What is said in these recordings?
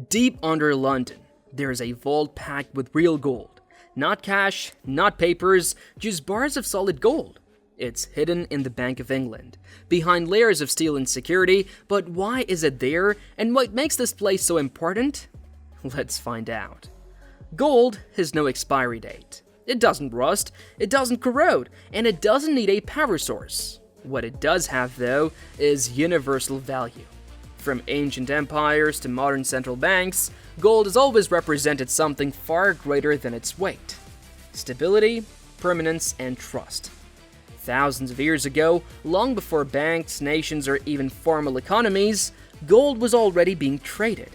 Deep under London, there is a vault packed with real gold. Not cash, not papers, just bars of solid gold. It's hidden in the Bank of England, behind layers of steel and security, but why is it there, and what makes this place so important? Let's find out. Gold has no expiry date. It doesn't rust, it doesn't corrode, and it doesn't need a power source. What it does have, though, is universal value. From ancient empires to modern central banks, gold has always represented something far greater than its weight: stability, permanence, and trust. Thousands of years ago, long before banks, nations, or even formal economies, gold was already being traded.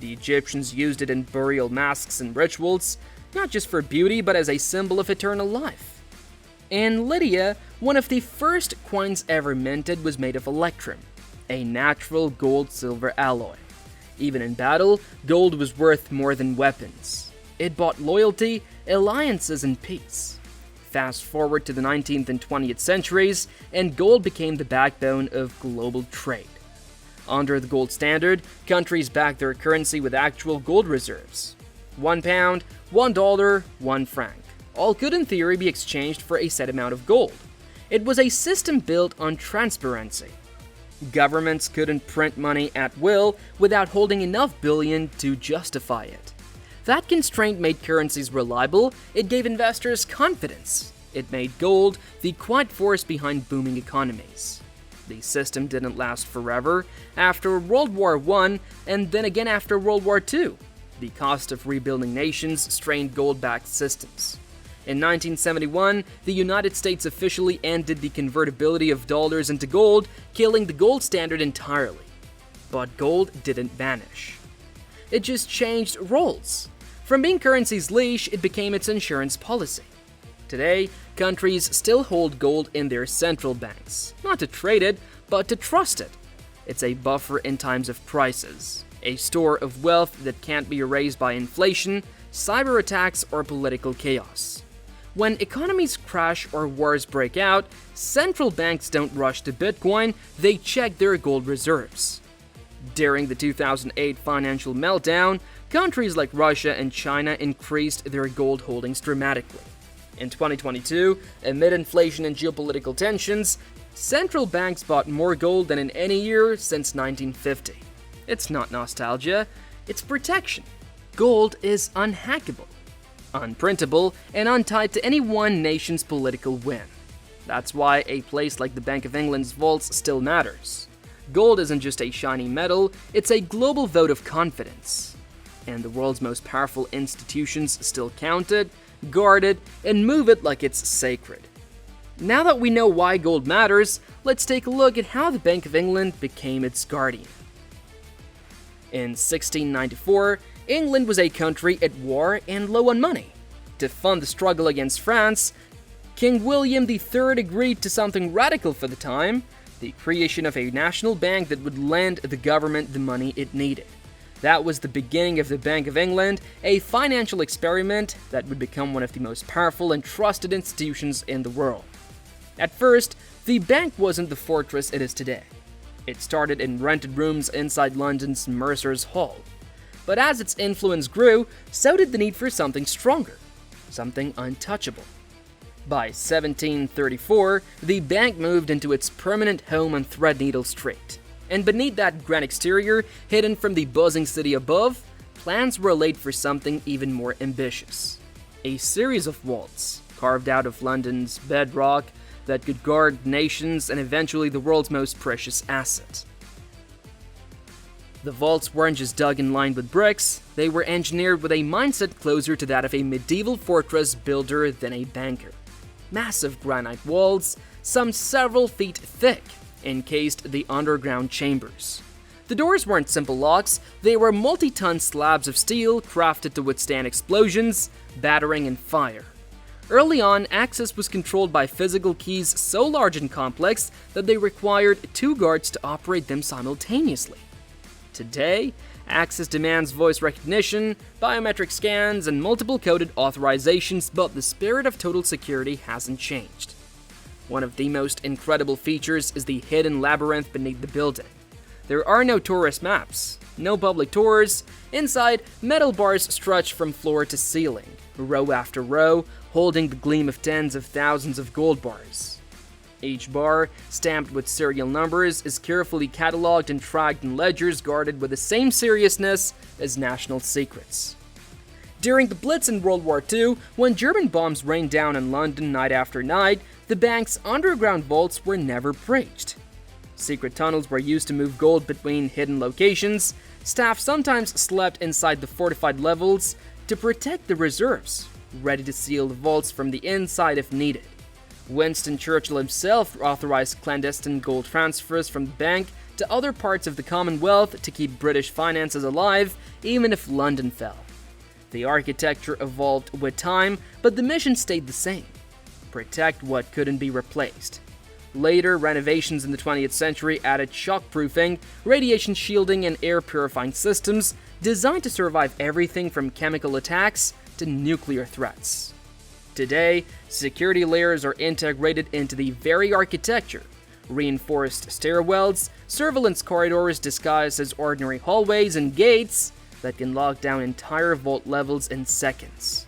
The Egyptians used it in burial masks and rituals, not just for beauty, but as a symbol of eternal life. In Lydia, one of the first coins ever minted was made of electrum, a natural gold-silver alloy. Even in battle, gold was worth more than weapons. It bought loyalty, alliances, and peace. Fast forward to the 19th and 20th centuries, and gold became the backbone of global trade. Under the gold standard, countries backed their currency with actual gold reserves. £1, $1, £1. All could in theory be exchanged for a set amount of gold. It was a system built on transparency. Governments couldn't print money at will without holding enough billion to justify it. That constraint made currencies reliable, it gave investors confidence. It made gold the quiet force behind booming economies. The system didn't last forever. After World War I, and then again after World War II, the cost of rebuilding nations strained gold-backed systems. In 1971, the United States officially ended the convertibility of dollars into gold, killing the gold standard entirely. But gold didn't vanish. It just changed roles. From being currency's leash, it became its insurance policy. Today, countries still hold gold in their central banks, not to trade it, but to trust it. It's a buffer in times of crisis, a store of wealth that can't be erased by inflation, cyber attacks, or political chaos. When economies crash or wars break out, central banks don't rush to Bitcoin, they check their gold reserves. During the 2008 financial meltdown, countries like Russia and China increased their gold holdings dramatically. In 2022, amid inflation and geopolitical tensions, central banks bought more gold than in any year since 1950. It's not nostalgia, it's protection. Gold is unhackable, unprintable, and untied to any one nation's political whim. That's why a place like the Bank of England's vaults still matters. Gold isn't just a shiny metal, it's a global vote of confidence. And the world's most powerful institutions still count it, guard it, and move it like it's sacred. Now that we know why gold matters, let's take a look at how the Bank of England became its guardian. In 1694, England was a country at war and low on money. To fund the struggle against France, King William III agreed to something radical for the time: the creation of a national bank that would lend the government the money it needed. That was the beginning of the Bank of England, a financial experiment that would become one of the most powerful and trusted institutions in the world. At first, the bank wasn't the fortress it is today. It started in rented rooms inside London's Mercer's Hall. But as its influence grew, so did the need for something stronger, something untouchable. By 1734, the bank moved into its permanent home on Threadneedle Street. And beneath that grand exterior, hidden from the buzzing city above, plans were laid for something even more ambitious. A series of vaults, carved out of London's bedrock, that could guard nations and eventually the world's most precious asset. The vaults weren't just dug and lined with bricks, they were engineered with a mindset closer to that of a medieval fortress builder than a banker. Massive granite walls, some several feet thick, encased the underground chambers. The doors weren't simple locks, they were multi-ton slabs of steel crafted to withstand explosions, battering, and fire. Early on, access was controlled by physical keys so large and complex that they required 2 guards to operate them simultaneously. Today, access demands voice recognition, biometric scans, and multiple coded authorizations, but the spirit of total security hasn't changed. One of the most incredible features is the hidden labyrinth beneath the building. There are no tourist maps, no public tours. Inside, metal bars stretch from floor to ceiling, row after row, holding the gleam of tens of thousands of gold bars. Each bar, stamped with serial numbers, is carefully cataloged and tracked in ledgers guarded with the same seriousness as national secrets. During the Blitz in World War II, when German bombs rained down on London night after night, the bank's underground vaults were never breached. Secret tunnels were used to move gold between hidden locations. Staff sometimes slept inside the fortified levels to protect the reserves, ready to seal the vaults from the inside if needed. Winston Churchill himself authorized clandestine gold transfers from the bank to other parts of the Commonwealth to keep British finances alive, even if London fell. The architecture evolved with time, but the mission stayed the same: protect what couldn't be replaced. Later, renovations in the 20th century added shockproofing, radiation shielding, and air purifying systems designed to survive everything from chemical attacks to nuclear threats. Today, security layers are integrated into the very architecture. Reinforced stairwells, surveillance corridors disguised as ordinary hallways, and gates that can lock down entire vault levels in seconds.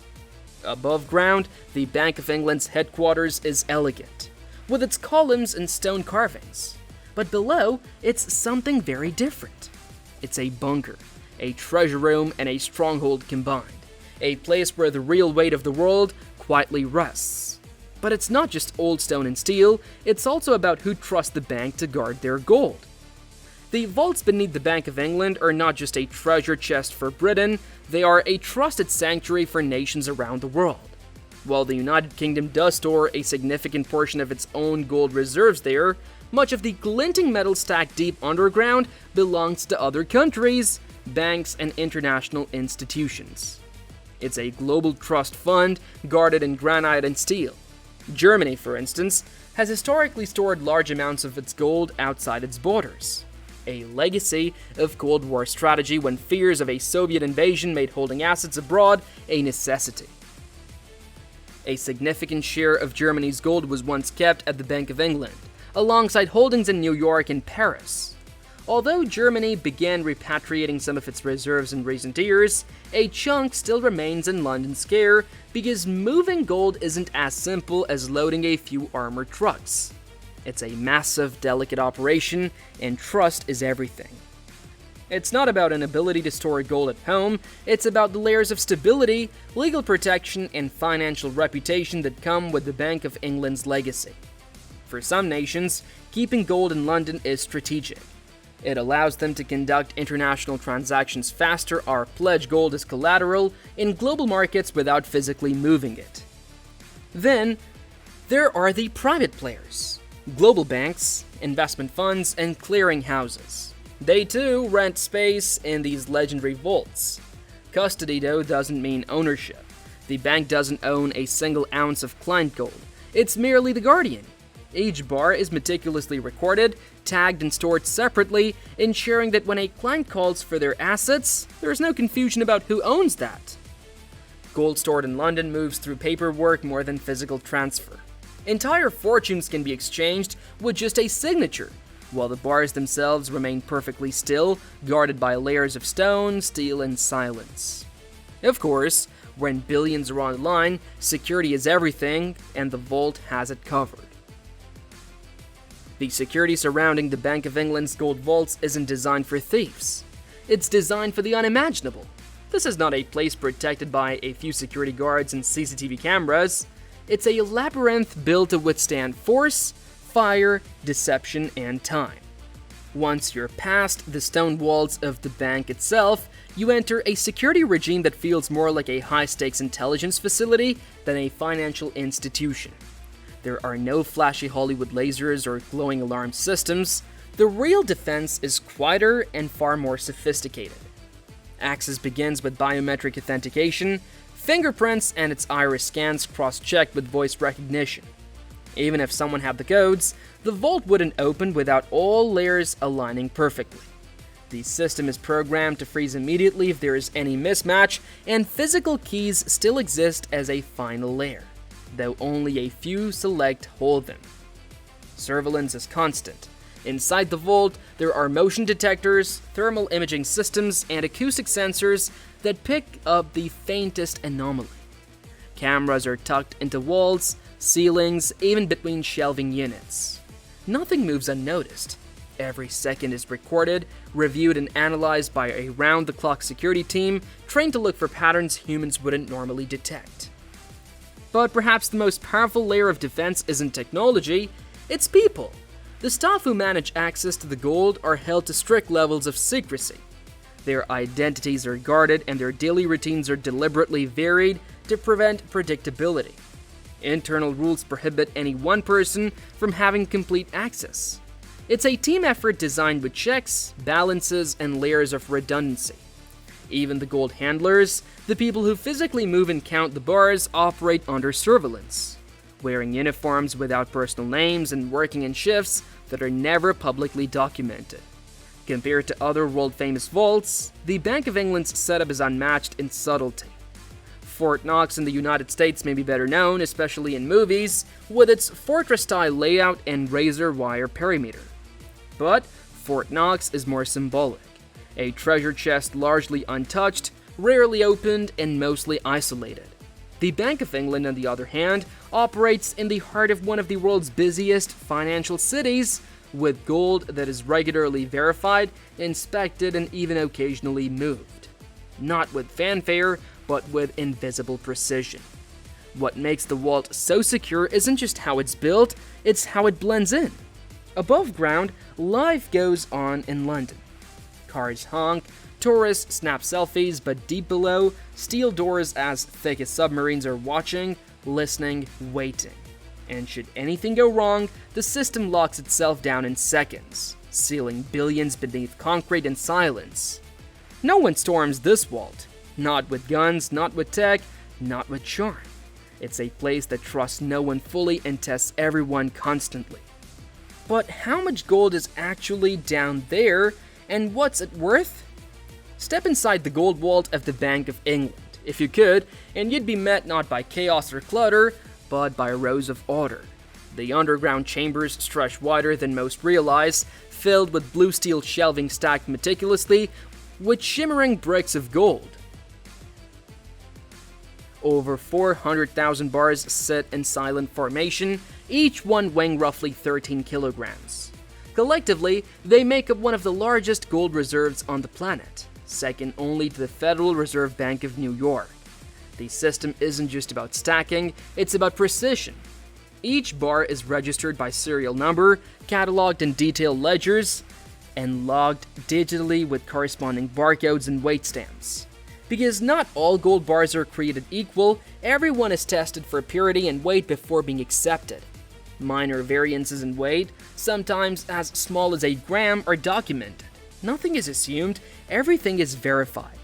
Above ground, the Bank of England's headquarters is elegant, with its columns and stone carvings. But below, it's something very different. It's a bunker, a treasure room, and a stronghold combined. A place where the real weight of the world quietly rests. But it's not just old stone and steel, it's also about who trusts the bank to guard their gold. The vaults beneath the Bank of England are not just a treasure chest for Britain, they are a trusted sanctuary for nations around the world. While the United Kingdom does store a significant portion of its own gold reserves there, much of the glinting metal stacked deep underground belongs to other countries, banks, and international institutions. It's a global trust fund guarded in granite and steel. Germany, for instance, has historically stored large amounts of its gold outside its borders, a legacy of Cold War strategy when fears of a Soviet invasion made holding assets abroad a necessity. A significant share of Germany's gold was once kept at the Bank of England, alongside holdings in New York and Paris. Although Germany began repatriating some of its reserves in recent years, a chunk still remains in London's care because moving gold isn't as simple as loading a few armored trucks. It's a massive, delicate operation, and trust is everything. It's not about an ability to store gold at home, it's about the layers of stability, legal protection, and financial reputation that come with the Bank of England's legacy. For some nations, keeping gold in London is strategic. It allows them to conduct international transactions faster or pledge gold as collateral in global markets without physically moving it. Then, there are the private players: global banks, investment funds, and clearing houses. They too rent space in these legendary vaults. Custody, though, doesn't mean ownership. The bank doesn't own a single ounce of client gold. It's merely the guardian. Each bar is meticulously recorded, tagged, and stored separately, ensuring that when a client calls for their assets, there's no confusion about who owns that. Gold stored in London moves through paperwork more than physical transfer. Entire fortunes can be exchanged with just a signature, while the bars themselves remain perfectly still, guarded by layers of stone, steel, and silence. Of course, when billions are on the line, security is everything, and the vault has it covered. The security surrounding the Bank of England's gold vaults isn't designed for thieves. It's designed for the unimaginable. This is not a place protected by a few security guards and CCTV cameras. It's a labyrinth built to withstand force, fire, deception, and time. Once you're past the stone walls of the bank itself, you enter a security regime that feels more like a high-stakes intelligence facility than a financial institution. There are no flashy Hollywood lasers or glowing alarm systems. The real defense is quieter and far more sophisticated. Access begins with biometric authentication, fingerprints, and its iris scans cross-checked with voice recognition. Even if someone had the codes, the vault wouldn't open without all layers aligning perfectly. The system is programmed to freeze immediately if there is any mismatch, and physical keys still exist as a final layer, though only a few select hold them. Surveillance is constant. Inside the vault, there are motion detectors, thermal imaging systems, and acoustic sensors that pick up the faintest anomaly. Cameras are tucked into walls, ceilings, even between shelving units. Nothing moves unnoticed. Every second is recorded, reviewed, and analyzed by a round-the-clock security team trained to look for patterns humans wouldn't normally detect. But perhaps the most powerful layer of defense isn't technology, it's people. The staff who manage access to the gold are held to strict levels of secrecy. Their identities are guarded and their daily routines are deliberately varied to prevent predictability. Internal rules prohibit any one person from having complete access. It's a team effort designed with checks, balances, and layers of redundancy. Even the gold handlers, the people who physically move and count the bars, operate under surveillance, wearing uniforms without personal names and working in shifts that are never publicly documented. Compared to other world-famous vaults, the Bank of England's setup is unmatched in subtlety. Fort Knox in the United States may be better known, especially in movies, with its fortress-style layout and razor-wire perimeter. But Fort Knox is more symbolic. A treasure chest largely untouched, rarely opened, and mostly isolated. The Bank of England, on the other hand, operates in the heart of one of the world's busiest financial cities, with gold that is regularly verified, inspected, and even occasionally moved. Not with fanfare, but with invisible precision. What makes the vault so secure isn't just how it's built, it's how it blends in. Above ground, life goes on in London. Cars honk, tourists snap selfies, but deep below, steel doors as thick as submarines are watching, listening, waiting. And should anything go wrong, the system locks itself down in seconds, sealing billions beneath concrete and silence. No one storms this vault. Not with guns, not with tech, not with charm. It's a place that trusts no one fully and tests everyone constantly. But how much gold is actually down there, and what's it worth? Step inside the gold vault of the Bank of England, if you could, and you'd be met not by chaos or clutter, but by rows of order. The underground chambers stretch wider than most realize, filled with blue steel shelving stacked meticulously with shimmering bricks of gold. Over 400,000 bars sit in silent formation, each one weighing roughly 13 kilograms. Collectively, they make up one of the largest gold reserves on the planet, second only to the Federal Reserve Bank of New York. The system isn't just about stacking, it's about precision. Each bar is registered by serial number, cataloged in detailed ledgers, and logged digitally with corresponding barcodes and weight stamps. Because not all gold bars are created equal, everyone is tested for purity and weight before being accepted. Minor variances in weight, sometimes as small as a gram, are documented. Nothing is assumed, everything is verified.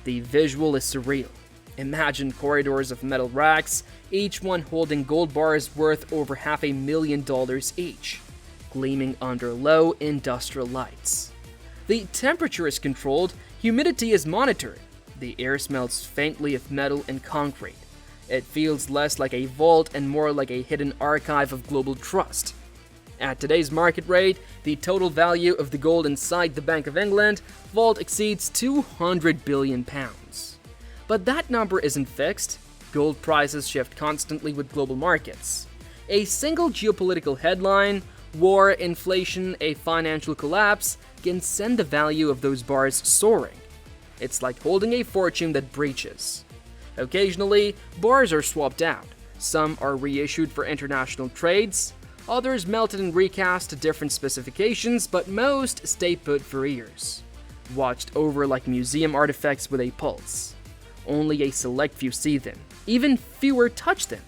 The visual is surreal. Imagine corridors of metal racks, each one holding gold bars worth over $500,000 each, gleaming under low industrial lights. The temperature is controlled, humidity is monitored. The air smells faintly of metal and concrete. It feels less like a vault and more like a hidden archive of global trust. At today's market rate, the total value of the gold inside the Bank of England vault exceeds £200 billion. But that number isn't fixed. Gold prices shift constantly with global markets. A single geopolitical headline, war, inflation, a financial collapse, can send the value of those bars soaring. It's like holding a fortune that breaches. Occasionally, bars are swapped out. Some are reissued for international trades, others melted and recast to different specifications, but most stay put for years, watched over like museum artifacts with a pulse. Only a select few see them, even fewer touch them.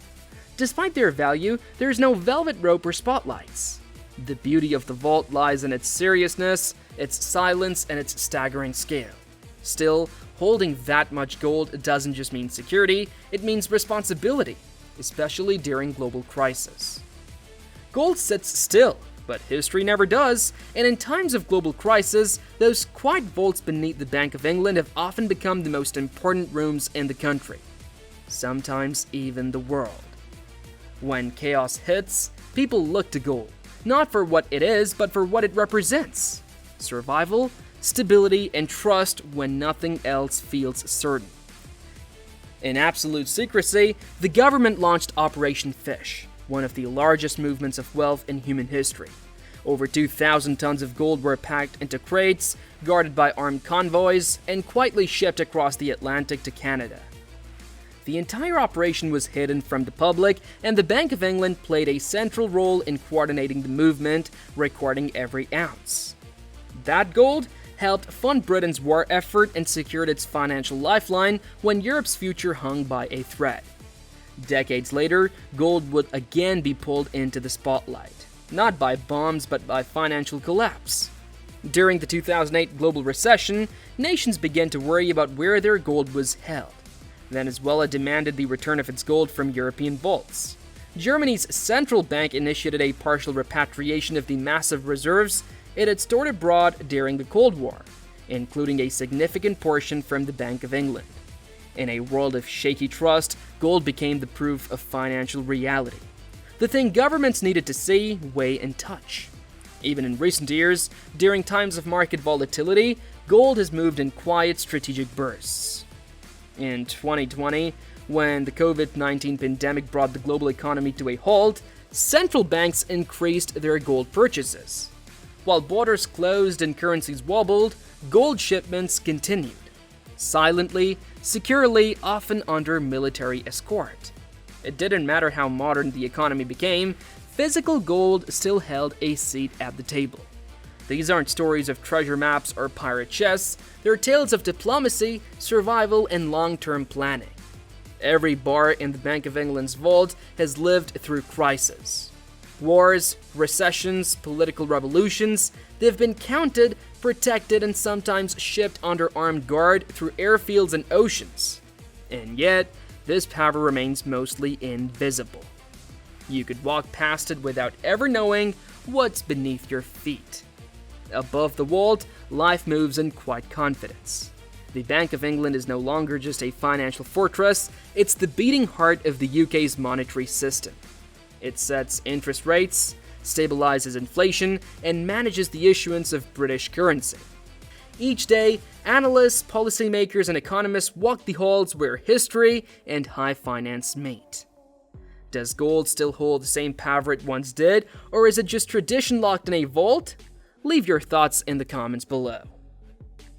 Despite their value, there's no velvet rope or spotlights. The beauty of the vault lies in its seriousness, its silence, and its staggering scale. Still, holding that much gold doesn't just mean security, it means responsibility, especially during global crisis. Gold sits still, but history never does, and in times of global crisis, those quiet vaults beneath the Bank of England have often become the most important rooms in the country, sometimes even the world. When chaos hits, people look to gold. not for what it is, but for what it represents: survival, stability, and trust when nothing else feels certain. In absolute secrecy, the government launched Operation Fish, one of the largest movements of wealth in human history. Over 2,000 tons of gold were packed into crates, guarded by armed convoys, and quietly shipped across the Atlantic to Canada. The entire operation was hidden from the public, and the Bank of England played a central role in coordinating the movement, recording every ounce. That gold helped fund Britain's war effort and secured its financial lifeline when Europe's future hung by a thread. Decades later, gold would again be pulled into the spotlight, not by bombs but by financial collapse. During the 2008 global recession, nations began to worry about where their gold was held. Venezuela demanded the return of its gold from European vaults. Germany's central bank initiated a partial repatriation of the massive reserves it had stored abroad during the Cold War, including a significant portion from the Bank of England. In a world of shaky trust, gold became the proof of financial reality, the thing governments needed to see, weigh, and touch. Even in recent years, during times of market volatility, gold has moved in quiet strategic bursts. In 2020, when the COVID-19 pandemic brought the global economy to a halt, central banks increased their gold purchases. While borders closed and currencies wobbled, gold shipments continued. Silently, securely, often under military escort. It didn't matter how modern the economy became, physical gold still held a seat at the table. These aren't stories of treasure maps or pirate chests, they're tales of diplomacy, survival, and long-term planning. Every bar in the Bank of England's vault has lived through crisis. Wars, recessions, political revolutions, they've been counted, protected, and sometimes shipped under armed guard through airfields and oceans. And yet, this power remains mostly invisible. You could walk past it without ever knowing what's beneath your feet. Above the vault, life moves in quiet confidence. The Bank of England is no longer just a financial fortress, it's the beating heart of the UK's monetary system. It sets interest rates, stabilizes inflation, and manages the issuance of British currency. Each day, analysts, policymakers, and economists walk the halls where history and high finance meet. Does gold still hold the same power it once did, or is it just tradition locked in a vault? Leave your thoughts in the comments below.